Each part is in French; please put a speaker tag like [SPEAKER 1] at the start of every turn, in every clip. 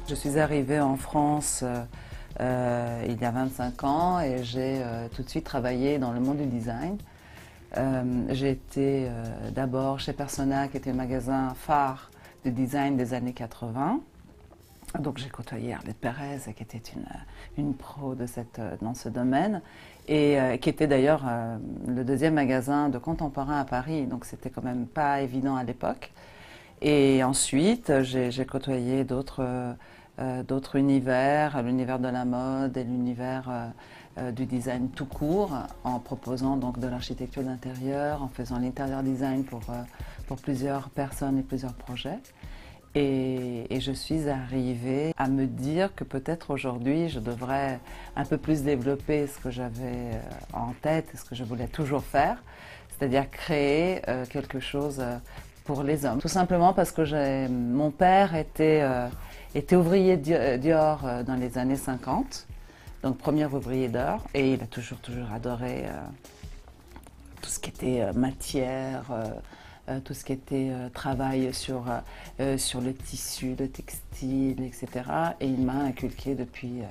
[SPEAKER 1] Je suis arrivée en France il y a 25 ans et j'ai tout de suite travaillé dans le monde du design. J'ai été d'abord chez Persona, qui était un magasin phare de design des années 80. Donc j'ai côtoyé Arlette Pérez, qui était une pro dans ce domaine, et qui était d'ailleurs le deuxième magasin de contemporain à Paris, donc c'était quand même pas évident à l'époque. Et ensuite j'ai côtoyé d'autres univers, l'univers de la mode et l'univers du design tout court, en proposant donc de l'architecture d'intérieur, en faisant l'intérieur design pour plusieurs personnes et plusieurs projets. Et je suis arrivée à me dire que peut-être aujourd'hui je devrais un peu plus développer ce que j'avais en tête et ce que je voulais toujours faire, c'est-à-dire créer quelque chose pour les hommes. Tout simplement parce que mon père était ouvrier Dior dans les années 50, donc premier ouvrier Dior, et il a toujours adoré tout ce qui était matière, tout ce qui était travail sur le tissu, le textile, etc. Et il m'a inculqué depuis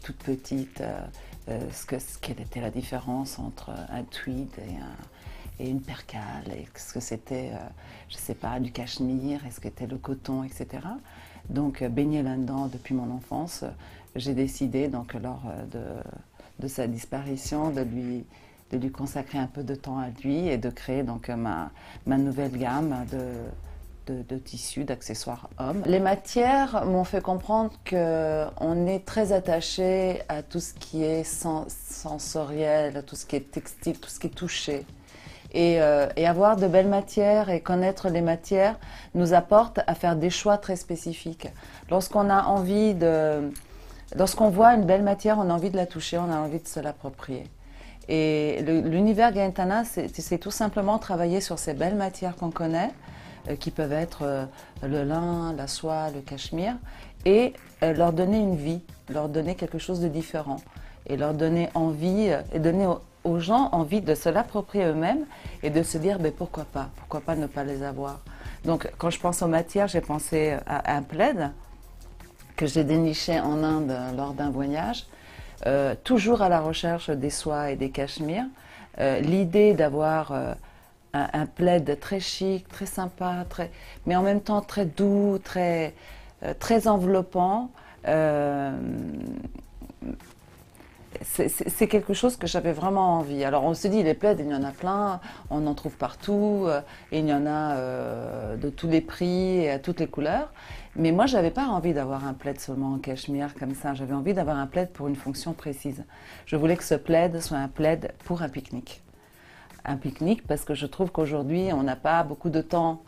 [SPEAKER 1] toute petite quelle était la différence entre un tweed et une percale, est-ce que c'était, je ne sais pas, du cachemire, est-ce que c'était le coton, etc. Donc baignée là-dedans depuis mon enfance, j'ai décidé donc lors de sa disparition de lui consacrer un peu de temps à lui et de créer donc ma nouvelle gamme de tissus, d'accessoires hommes. Les matières m'ont fait comprendre qu'on est très attaché à tout ce qui est sensoriel, à tout ce qui est textile, tout ce qui est touché. Et avoir de belles matières et connaître les matières nous apporte à faire des choix très spécifiques. Lorsqu'on voit une belle matière, on a envie de la toucher, on a envie de se l'approprier. Et l'univers Gaëtana, c'est tout simplement travailler sur ces belles matières qu'on connaît, qui peuvent être le lin, la soie, le cachemire, et leur donner une vie, leur donner quelque chose de différent, et leur donner envie, et donner aux gens envie de se l'approprier eux-mêmes et de se dire pourquoi pas ne pas les avoir. Donc quand je pense aux matières, j'ai pensé à un plaid que j'ai déniché en Inde lors d'un voyage. Toujours à la recherche des soies et des cachemires. L'idée d'avoir un plaid très chic, très sympa, mais en même temps très doux, très enveloppant, c'est quelque chose que j'avais vraiment envie. Alors on se dit, les plaids, il y en a plein, on en trouve partout, et il y en a de tous les prix et à toutes les couleurs. Mais moi, je n'avais pas envie d'avoir un plaid seulement en cachemire comme ça. J'avais envie d'avoir un plaid pour une fonction précise. Je voulais que ce plaid soit un plaid pour un pique-nique. Un pique-nique parce que je trouve qu'aujourd'hui, on n'a pas beaucoup de temps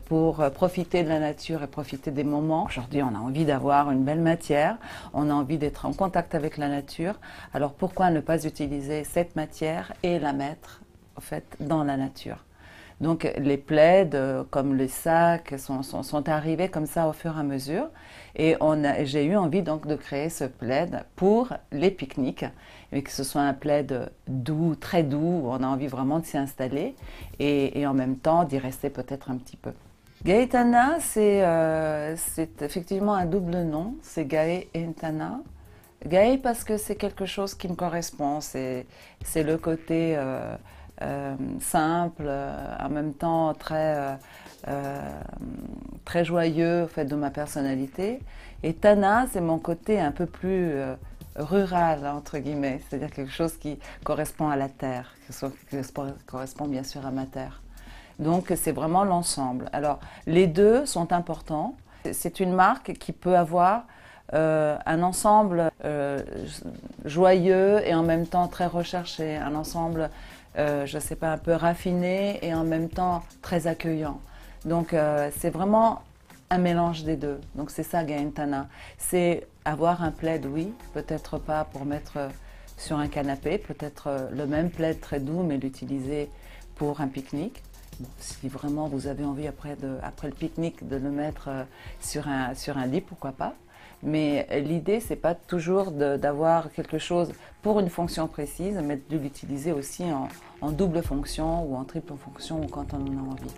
[SPEAKER 1] pour profiter de la nature et profiter des moments. Aujourd'hui, on a envie d'avoir une belle matière, on a envie d'être en contact avec la nature. Alors pourquoi ne pas utiliser cette matière et la mettre en fait dans la nature? Donc les plaids, comme les sacs, sont arrivés comme ça au fur et à mesure. Et j'ai eu envie donc de créer ce plaid pour les pique-niques, et que ce soit un plaid doux, très doux, où on a envie vraiment de s'y installer, et en même temps d'y rester peut-être un petit peu. Gaëtana, c'est effectivement un double nom, c'est Gaë et Ntana. Gaë parce que c'est quelque chose qui me correspond, c'est le côté simple, en même temps très joyeux au fait de ma personnalité. Et Tana, c'est mon côté un peu plus rural, entre guillemets, c'est-à-dire quelque chose qui correspond à la terre, qui correspond bien sûr à ma terre. Donc c'est vraiment l'ensemble. Alors les deux sont importants. C'est une marque qui peut avoir un ensemble joyeux et en même temps très recherché, un ensemble je ne sais pas, un peu raffiné et en même temps très accueillant. Donc c'est vraiment un mélange des deux. Donc c'est ça Gaëtana. C'est avoir un plaid, oui, peut-être pas pour mettre sur un canapé, peut-être le même plaid très doux, mais l'utiliser pour un pique-nique. Bon, si vraiment vous avez envie après le pique-nique de le mettre sur un lit, pourquoi pas. Mais l'idée, c'est pas toujours d'avoir quelque chose pour une fonction précise, mais de l'utiliser aussi en double fonction ou en triple fonction ou quand on en a envie.